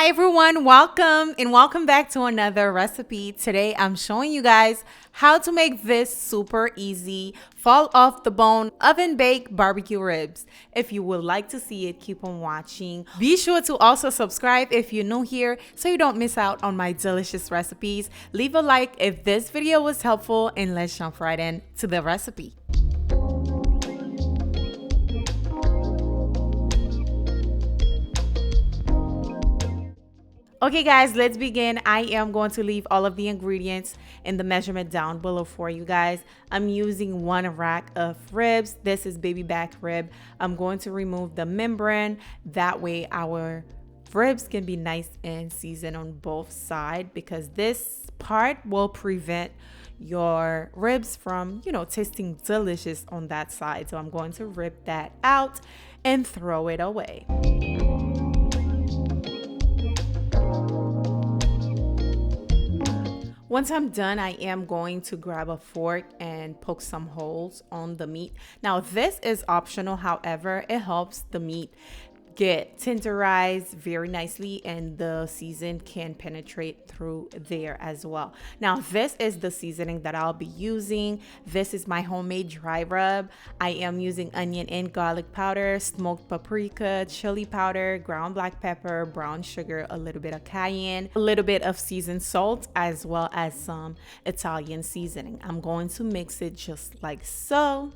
Hi everyone, welcome back to another recipe. Today I'm showing you guys how to make this super easy fall off the bone oven baked barbecue ribs. If you would like to see it, keep on watching. Be sure to also subscribe if you're new here so you don't miss out on my delicious recipes. Leave a like if this video was helpful, and let's jump right in to the recipe. Okay guys, let's begin. I am going to leave all of the ingredients and the measurement down below for you guys. I'm using 1 rack of ribs. This is baby back rib. I'm going to remove the membrane. That way our ribs can be nice and seasoned on both sides, because this part will prevent your ribs from, tasting delicious on that side. So I'm going to rip that out and throw it away. Once I'm done, I am going to grab a fork and poke some holes on the meat. Now, this is optional. However, it helps the meat get tenderized very nicely, and the season can penetrate through there as well. Now, this is the seasoning that I'll be using. This is my homemade dry rub. I am using onion and garlic powder, smoked paprika, chili powder, ground black pepper, brown sugar, a little bit of cayenne, a little bit of seasoned salt, as well as some Italian seasoning. I'm going to mix it just like so.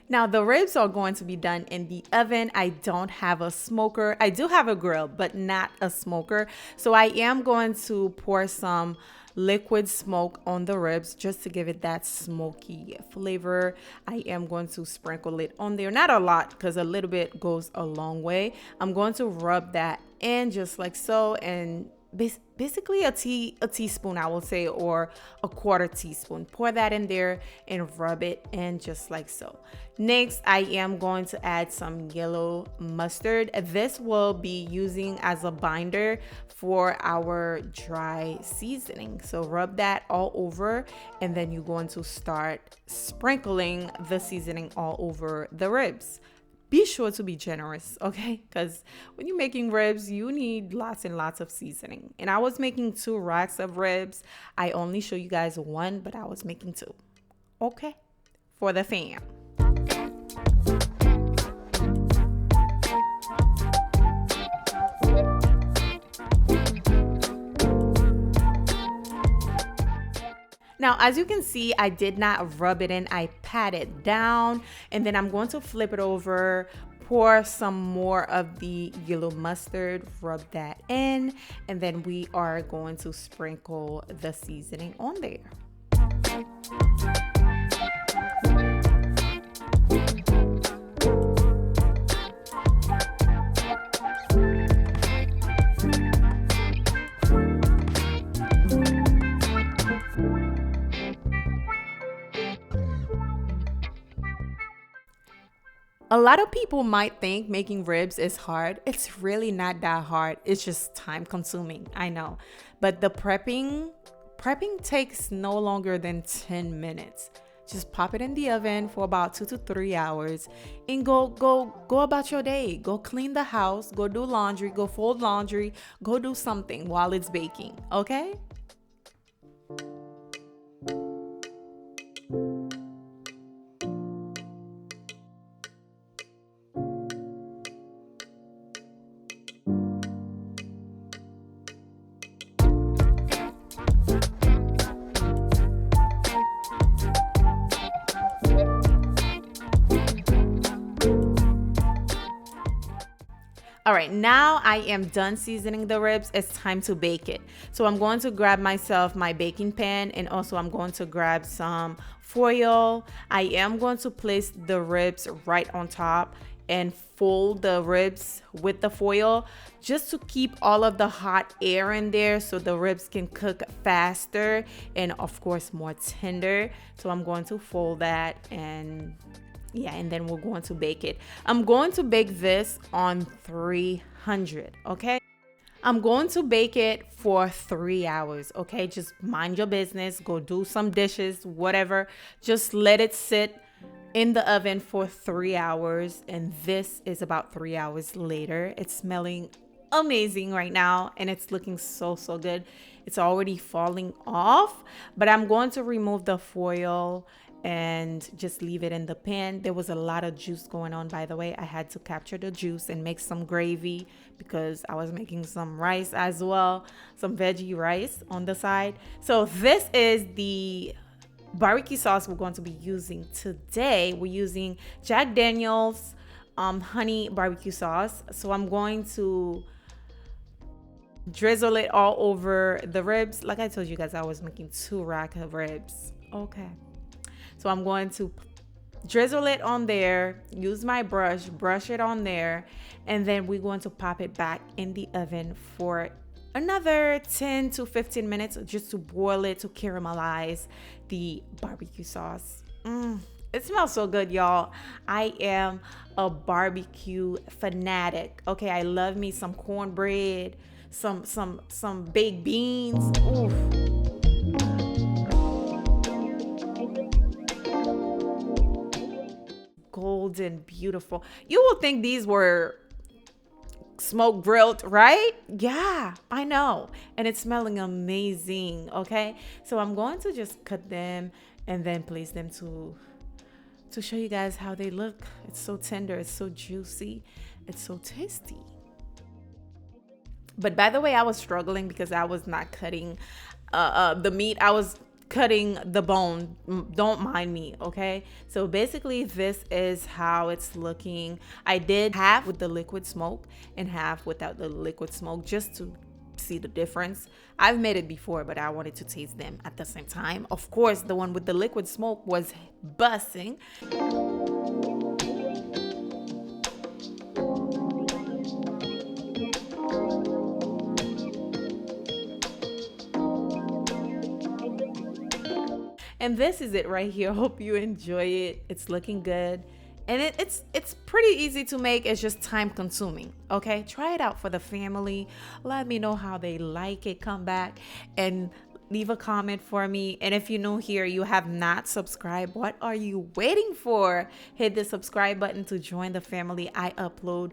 Now the ribs are going to be done in the oven. I don't have a smoker. I do have a grill, but not a smoker. So I am going to pour some liquid smoke on the ribs just to give it that smoky flavor. I am going to sprinkle it on there. Not a lot, because a little bit goes a long way. I'm going to rub that in just like so, and basically a teaspoon, I will say, or a 1/4 teaspoon. Pour that in there and rub it in just like so. Next, I am going to add some yellow mustard. This will be using as a binder for our dry seasoning. So rub that all over, and then you're going to start sprinkling the seasoning all over the ribs. Be sure to be generous, okay? Because when you're making ribs, you need lots and lots of seasoning. And I was making 2 racks of ribs. I only show you guys 1, but I was making 2. Okay? For the fam. Now, as you can see, I did not rub it in. I pat it down, and then I'm going to flip it over, pour some more of the yellow mustard, rub that in, and then we are going to sprinkle the seasoning on there. A lot of people might think making ribs is hard. It's really not that hard. It's just time consuming, I know. But the prepping takes no longer than 10 minutes. Just pop it in the oven for about 2 to 3 hours and go about your day. Go clean the house, go do laundry, go fold laundry, go do something while it's baking, okay? All right, now I am done seasoning the ribs. It's time to bake it. So I'm going to grab myself my baking pan, and also I'm going to grab some foil. I am going to place the ribs right on top and fold the ribs with the foil just to keep all of the hot air in there so the ribs can cook faster and of course more tender. So I'm going to fold that, and yeah, and then we're going to bake it. I'm going to bake this on 300, okay? I'm going to bake it for 3 hours. Okay, just mind your business, go do some dishes, whatever. Just let it sit in the oven for 3 hours. And this is about 3 hours later. It's smelling amazing right now, and it's looking so good. It's already falling off, but I'm going to remove the foil and just leave it in the pan. There was a lot of juice going on, by the way. I had to capture the juice and make some gravy because I was making some rice as well, some veggie rice on the side. So this is the barbecue sauce we're going to be using today. We're using Jack Daniel's honey barbecue sauce. So I'm going to drizzle it all over the ribs. Like I told you guys, I was making 2 rack of ribs. Okay, so I'm going to drizzle it on there, use my brush it on there, and then we're going to pop it back in the oven for another 10 to 15 minutes just to boil it, to caramelize the barbecue sauce. It smells so good, y'all. I am a barbecue fanatic. Okay, I love me some cornbread, some baked beans. Oof. Golden, beautiful. You will think these were smoke grilled, right? Yeah, I know. And it's smelling amazing. Okay, so I'm going to just cut them and then place them to show you guys how they look. It's so tender, it's so juicy, it's so tasty. But by the way, I was struggling because I was not cutting the meat. I was cutting the bone. Don't mind me, okay? So basically, this is how it's looking. I did half with the liquid smoke and half without the liquid smoke just to see the difference. I've made it before, but I wanted to taste them at the same time. Of course, the one with the liquid smoke was busting. And this is it right here. Hope you enjoy it. It's looking good. And it's pretty easy to make. It's just time consuming. Okay, try it out for the family. Let me know how they like it. Come back and leave a comment for me. And if you're new here, you have not subscribed, what are you waiting for? Hit the subscribe button to join the family. I upload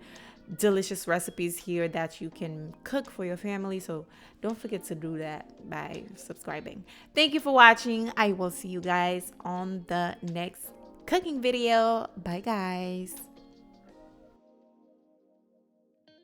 delicious recipes here that you can cook for your family, so don't forget to do that by subscribing. Thank you for watching. I will see you guys on the next cooking video. Bye guys.